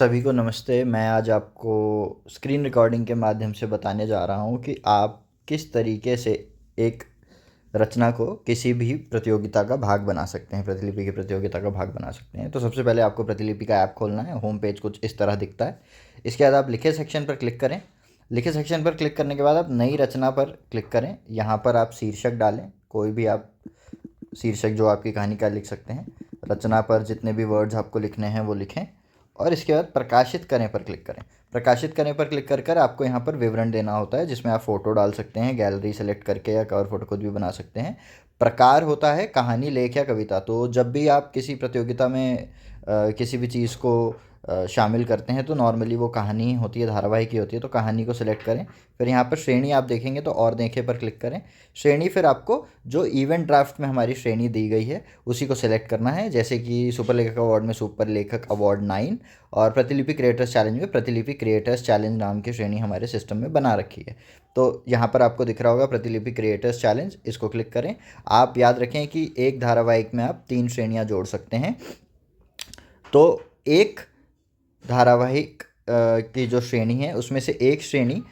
सभी को नमस्ते। मैं आज आपको स्क्रीन रिकॉर्डिंग के माध्यम से बताने जा रहा हूँ कि आप किस तरीके से एक रचना को किसी भी प्रतियोगिता का भाग बना सकते हैं, प्रतिलिपि की प्रतियोगिता का भाग बना सकते हैं। तो सबसे पहले आपको प्रतिलिपि का ऐप खोलना है। होम पेज कुछ इस तरह दिखता है। इसके बाद आप लिखे सेक्शन पर क्लिक करें। लिखे सेक्शन पर क्लिक करने के बाद आप नई रचना पर क्लिक करें। यहाँ पर आप शीर्षक डालें, कोई भी आप शीर्षक जो आपकी कहानी का लिख सकते हैं। रचना पर जितने भी वर्ड्स आपको लिखने हैं वो लिखें और इसके बाद प्रकाशित करें पर क्लिक करें। प्रकाशित करें पर क्लिक कर आपको यहाँ पर विवरण देना होता है, जिसमें आप फ़ोटो डाल सकते हैं, गैलरी सेलेक्ट करके, या कवर फ़ोटो खुद भी बना सकते हैं। प्रकार होता है कहानी, लेख या कविता। तो जब भी आप किसी प्रतियोगिता में किसी भी चीज़ को शामिल करते हैं तो नॉर्मली वो कहानी ही होती है, धारावाहिक ही होती है। तो कहानी को सिलेक्ट करें। फिर यहाँ पर श्रेणी आप देखेंगे तो और देखें पर क्लिक करें। श्रेणी फिर आपको जो इवेंट ड्राफ्ट में हमारी श्रेणी दी गई है उसी को सिलेक्ट करना है। जैसे कि सुपर लेखक अवार्ड में सुपर लेखक अवार्ड 9 और प्रतिलिपि क्रिएटर्स चैलेंज में प्रतिलिपि क्रिएटर्स चैलेंज नाम की श्रेणी हमारे सिस्टम में बना रखी है। तो यहाँ पर आपको दिख रहा होगा प्रतिलिपि क्रिएटर्स चैलेंज, इसको क्लिक करें। आप याद रखें कि एक धारावाहिक में आप 3 श्रेणियाँ जोड़ सकते हैं। तो एक धारावाहिक की जो श्रेणी है उसमें से एक श्रेणी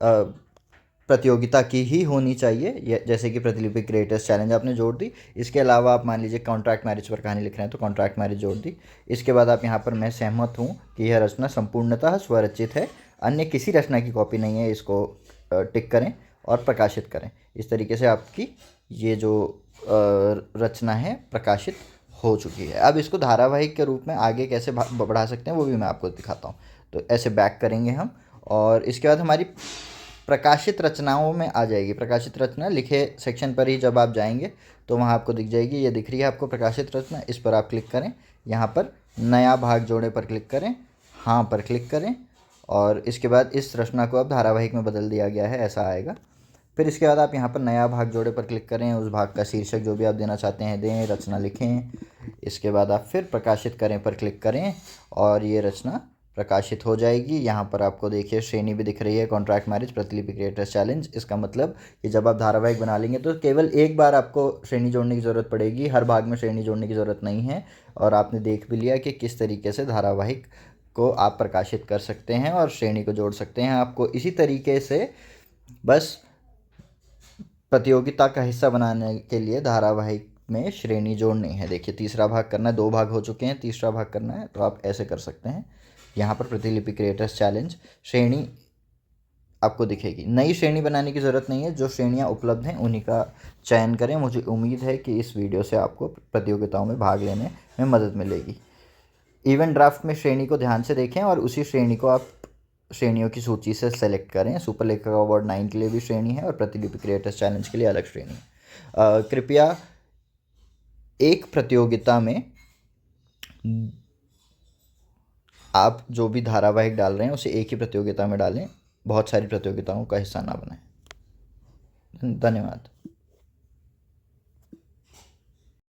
प्रतियोगिता की ही होनी चाहिए। जैसे कि प्रतिलिपि क्रिएटर्स चैलेंज आपने जोड़ दी। इसके अलावा आप मान लीजिए कॉन्ट्रैक्ट मैरिज पर कहानी लिख रहे हैं तो कॉन्ट्रैक्ट मैरिज जोड़ दी। इसके बाद आप यहाँ पर मैं सहमत हूँ कि यह रचना संपूर्णतः स्वरचित है, अन्य किसी रचना की कॉपी नहीं है, इसको टिक करें और प्रकाशित करें। इस तरीके से आपकी ये जो रचना है प्रकाशित हो चुकी है। अब इसको धारावाहिक के रूप में आगे कैसे बढ़ा सकते हैं वो भी मैं आपको दिखाता हूँ। तो ऐसे बैक करेंगे हम और इसके बाद हमारी प्रकाशित रचनाओं में आ जाएगी। प्रकाशित रचना लिखे सेक्शन पर ही जब आप जाएंगे तो वहाँ आपको दिख जाएगी, ये दिख रही है आपको प्रकाशित रचना। इस पर आप क्लिक करें, यहाँ पर नया भाग जोड़े पर क्लिक करें, हाँ पर क्लिक करें और इसके बाद इस रचना को अब धारावाहिक में बदल दिया गया है, ऐसा आएगा। फिर इसके बाद आप यहाँ पर नया भाग जोड़े पर क्लिक करें, उस भाग का शीर्षक जो भी आप देना चाहते हैं दें, रचना लिखें। इसके बाद आप फिर प्रकाशित करें पर क्लिक करें और ये रचना प्रकाशित हो जाएगी। यहाँ पर आपको देखिए श्रेणी भी दिख रही है, कॉन्ट्रैक्ट मैरिज प्रतिलिपि क्रिएटर्स चैलेंज। इसका मतलब कि जब आप धारावाहिक बना लेंगे तो केवल एक बार आपको श्रेणी जोड़ने की ज़रूरत पड़ेगी, हर भाग में श्रेणी जोड़ने की ज़रूरत नहीं है। और आपने देख भी लिया कि किस तरीके से धारावाहिक को आप प्रकाशित कर सकते हैं और श्रेणी को जोड़ सकते हैं। आपको इसी तरीके से बस प्रतियोगिता का हिस्सा बनाने के लिए धारावाहिक में श्रेणी जोड़नी है। देखिए तीसरा भाग करना है, 2 भाग हो चुके हैं, तीसरा भाग करना है तो आप ऐसे कर सकते हैं। यहाँ पर प्रतिलिपि क्रिएटर्स चैलेंज श्रेणी आपको दिखेगी। नई श्रेणी बनाने की ज़रूरत नहीं है, जो श्रेणियाँ उपलब्ध हैं उन्हीं का चयन करें। मुझे उम्मीद है कि इस वीडियो से आपको प्रतियोगिताओं में भाग लेने में मदद मिलेगी। इवेंट ड्राफ्ट में श्रेणी को ध्यान से देखें और उसी श्रेणी को आप श्रेणियों की सूची से सेलेक्ट करें। सुपर लेखक अवार्ड 9 के लिए भी श्रेणी है और प्रतिलिपि क्रिएटर्स चैलेंज के लिए अलग श्रेणी है। कृपया एक प्रतियोगिता में आप जो भी धारावाहिक डाल रहे हैं उसे एक ही प्रतियोगिता में डालें, बहुत सारी प्रतियोगिताओं का हिस्सा ना बनाएं। धन्यवाद।